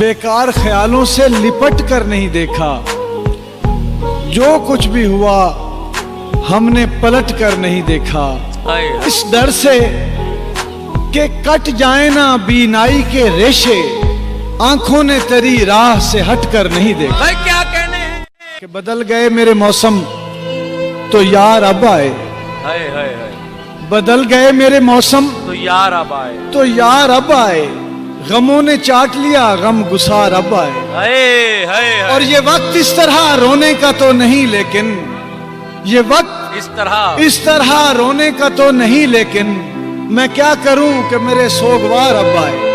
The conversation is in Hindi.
बेकार ख्यालों से लिपट कर नहीं देखा। जो कुछ भी हुआ हमने पलट कर नहीं देखा। इस डर से कि कट जाए ना बीनाई के रेशे, आंखों ने तेरी राह से हट कर नहीं देखा। भाई क्या कहने हैं कि बदल गए मेरे मौसम तो यार अब आए। हाय हाय हाय। बदल गए मेरे मौसम तो यार अब आए। तो यार अब आए। गमों ने चाट लिया गम गुसार अब आए। हाय हाय। और ये वक्त इस तरह रोने का तो नहीं, लेकिन ये वक्त इस तरह रोने का तो नहीं, लेकिन मैं क्या करूं कि मेरे सोगवार अब आए।